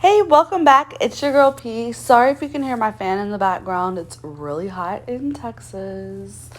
Hey, welcome back. It's your girl P. Sorry if you can hear my fan in the background. It's really hot in Texas.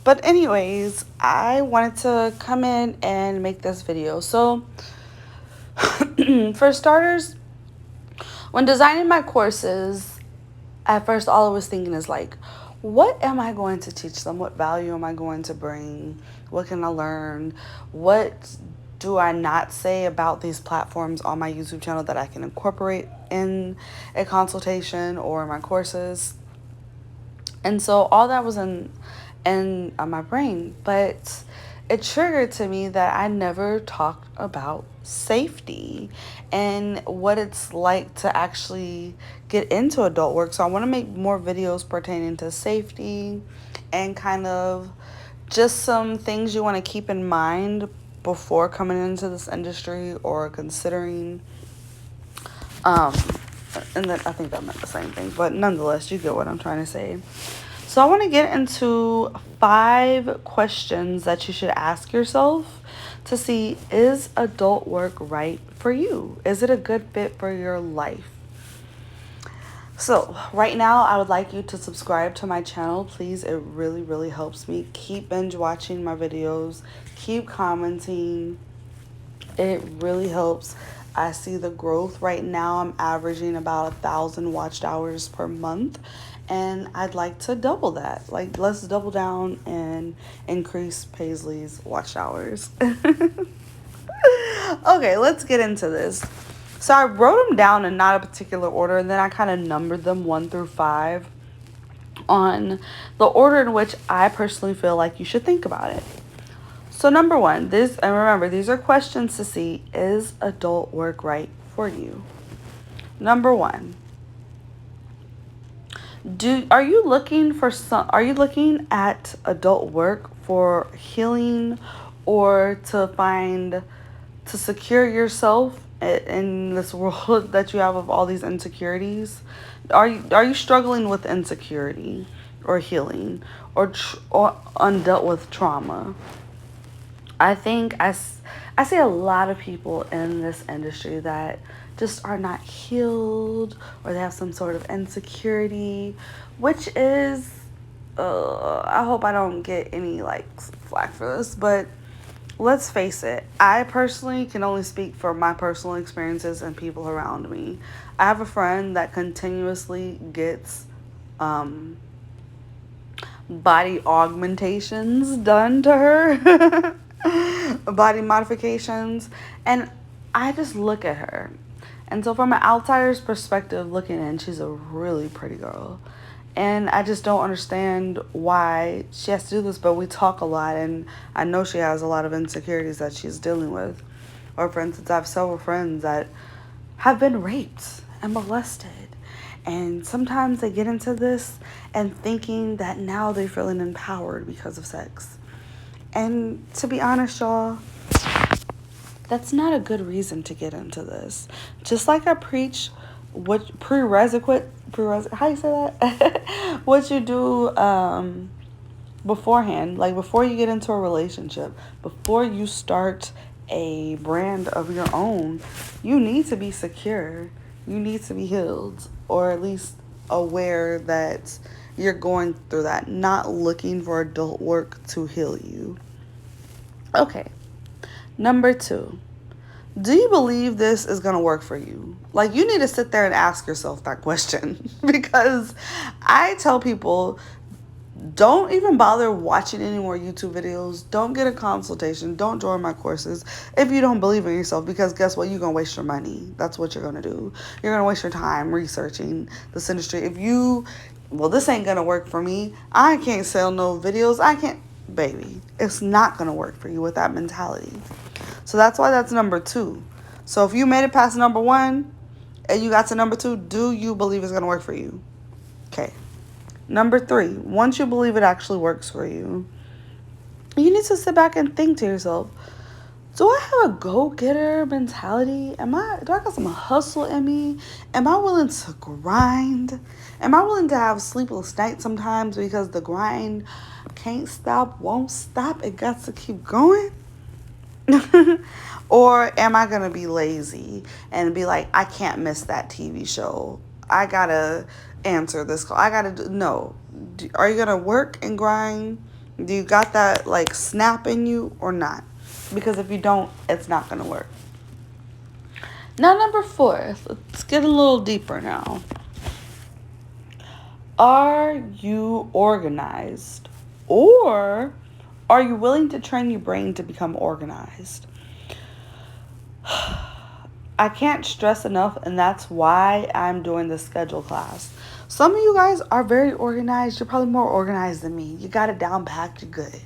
But anyways, I wanted to come in and make this video. So, for starters, when designing my courses, at first all I was thinking is like, what am I going to teach them? What value am I going to bring? What can I learn? What do I not say about these platforms on my YouTube channel that I can incorporate in a consultation or my courses? And so all that was in my brain, but it triggered to me that I never talked about safety and what it's like to actually get into adult work. So I want to make more videos pertaining to safety and kind of just some things you want to keep in mind before coming into this industry or considering um and then I think that meant the same thing, but nonetheless, you get what I'm trying to say. So I want to get into 5 questions that you should ask yourself to see, is adult work right for you? Is it a good fit for your life? So right now, I would like you to subscribe to my channel, please. It really, really helps me. Keep binge watching my videos. Keep commenting. It really helps. I see the growth right now. I'm averaging about 1,000 watched hours per month, and I'd like to double that. Like, let's double down and increase Paisley's watch hours. Okay, let's get into this. So I wrote them down in not a particular order, and then I kind of numbered them 1 through 5 on the order in which I personally feel like you should think about it. So number 1, and remember, these are questions to see, is adult work right for you? Number 1, are you looking at adult work for healing or to secure yourself in this world that you have of all these insecurities? Are you struggling with insecurity or healing or undealt with trauma? I think I see a lot of people in this industry that just are not healed, or they have some sort of insecurity, which is, I hope I don't get any flack for this, but let's face it, I personally can only speak for my personal experiences and people around me. I have a friend that continuously gets body augmentations done to her. Body modifications, and I just look at her, and so from an outsider's perspective looking in, she's a really pretty girl, and I just don't understand why she has to do this. But we talk a lot, and I know she has a lot of insecurities that she's dealing with. Or for instance, I have several friends that have been raped and molested, and sometimes they get into this and thinking that now they're feeling empowered because of sex. And to be honest, y'all, that's not a good reason to get into this. Just like I preach what prerequisite, how you say that? What you do beforehand, like before you get into a relationship, before you start a brand of your own, you need to be secure. You need to be healed, or at least aware that you're going through that, not looking for adult work to heal you. Okay, number 2, do you believe this is going to work for you? Like, you need to sit there and ask yourself that question because I tell people, don't even bother watching any more YouTube videos. Don't get a consultation. Don't join my courses if you don't believe in yourself, because guess what? You're going to waste your money. That's what you're going to do. You're going to waste your time researching this industry. This ain't going to work for me. I can't sell no videos. I can't. Baby, it's not going to work for you with that mentality. So that's why that's number 2. So if you made it past number 1 and you got to number 2, do you believe it's going to work for you? Okay. Number 3, once you believe it actually works for you, you need to sit back and think to yourself, do I have a go-getter mentality? Do I got some hustle in me? Am I willing to grind? Am I willing to have sleepless nights sometimes because the grind can't stop, won't stop, it got to keep going? Or am I going to be lazy and be like, I can't miss that TV show? I got to answer this call. I got to do. No. Are you going to work and grind? Do you got that like snap in you or not? Because if you don't, it's not going to work. Now, number 4, let's get a little deeper now. Are you organized? Or are you willing to train your brain to become organized? I can't stress enough, and that's why I'm doing this schedule class. Some of you guys are very organized. You're probably more organized than me. You got it down packed, you're good.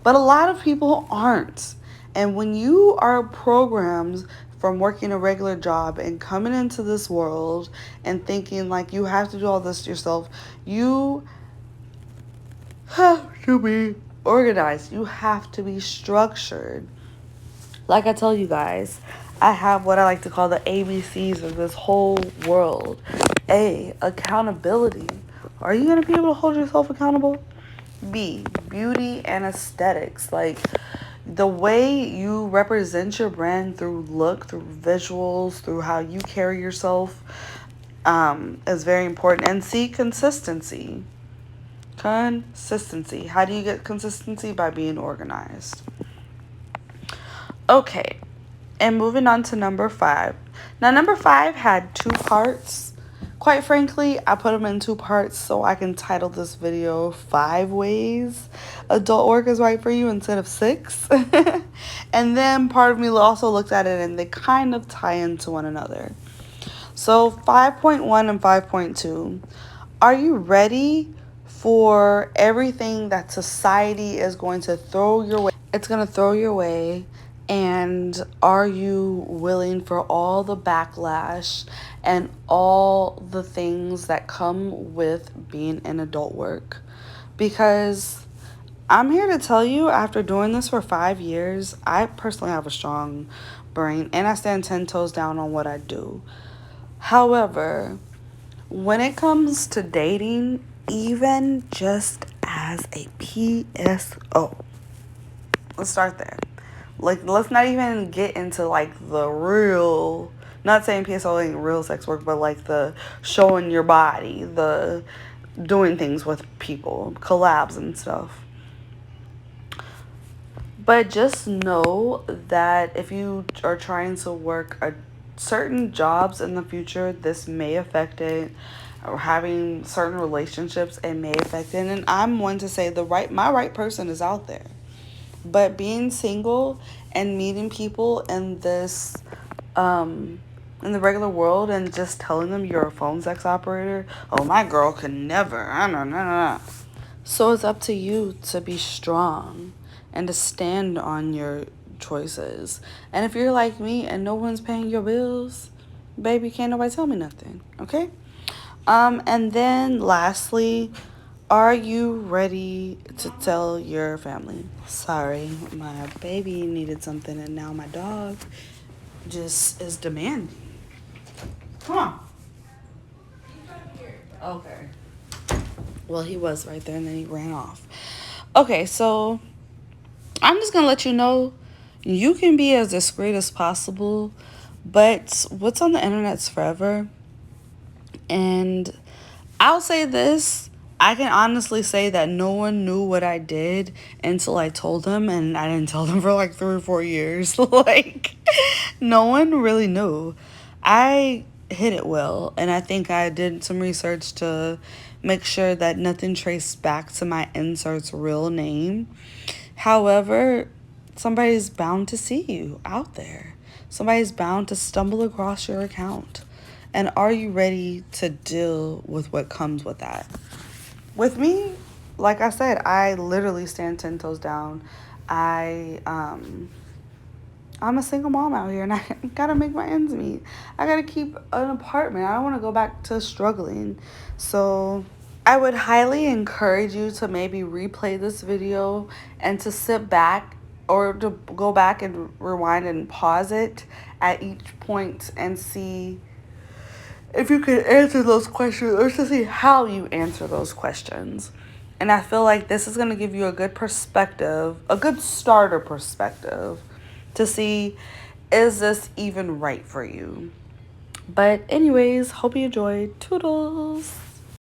But a lot of people aren't. And when you are programmed from working a regular job and coming into this world and thinking like you have to do all this yourself, you have to be organized. You have to be structured. Like I tell you guys, I have what I like to call the ABCs of this whole world. A, accountability. Are you going to be able to hold yourself accountable? B, beauty and aesthetics. Like the way you represent your brand through look, through visuals, through how you carry yourself is very important. And C, consistency. Consistency. How do you get consistency? By being organized. Okay, and moving on to number 5. Now, number 5 had 2 parts. Quite frankly, I put them in 2 parts so I can title this video 5 Ways Adult Work is Right for You instead of 6. And then part of me also looked at it and they kind of tie into one another. So 5.1 and 5.2. Are you ready for everything that society is going to throw your way? It's going to throw your way. And are you willing for all the backlash and all the things that come with being in adult work? Because I'm here to tell you, after doing this for 5 years, I personally have a strong brain and I stand 10 toes down on what I do. However, when it comes to dating, even just as a PSO, let's start there. Like, let's not even get into, like, the real, not saying PSO ain't real sex work, but, like, the showing your body, the doing things with people, collabs and stuff. But just know that if you are trying to work certain jobs in the future, this may affect it. Or having certain relationships, it may affect it. And I'm one to say my right person is out there. But being single and meeting people in this, in the regular world and just telling them you're a phone sex operator, oh, my girl could never, no. So it's up to you to be strong and to stand on your choices. And if you're like me and no one's paying your bills, baby, can't nobody tell me nothing, okay? And then lastly, are you ready to tell your family? Sorry, my baby needed something and now my dog just is demanding. Come on. Okay. Well, he was right there and then he ran off. Okay, so I'm just going to let you know you can be as discreet as possible, but what's on the internet's forever. And I'll say this, I can honestly say that no one knew what I did until I told them, and I didn't tell them for like 3 or 4 years. Like, no one really knew. I hid it well, and I think I did some research to make sure that nothing traced back to my insert's real name. However, somebody's bound to see you out there. Somebody's bound to stumble across your account. And are you ready to deal with what comes with that? With me, like I said, I literally stand 10 toes down. I'm a single mom out here and I gotta make my ends meet. I gotta keep an apartment. I don't want to go back to struggling. So I would highly encourage you to maybe replay this video and to sit back or to go back and rewind and pause it at each point and see if you could answer those questions or to see how you answer those questions. And I feel like this is going to give you a good perspective, a good starter perspective to see, is this even right for you? But anyways, hope you enjoyed. Toodles.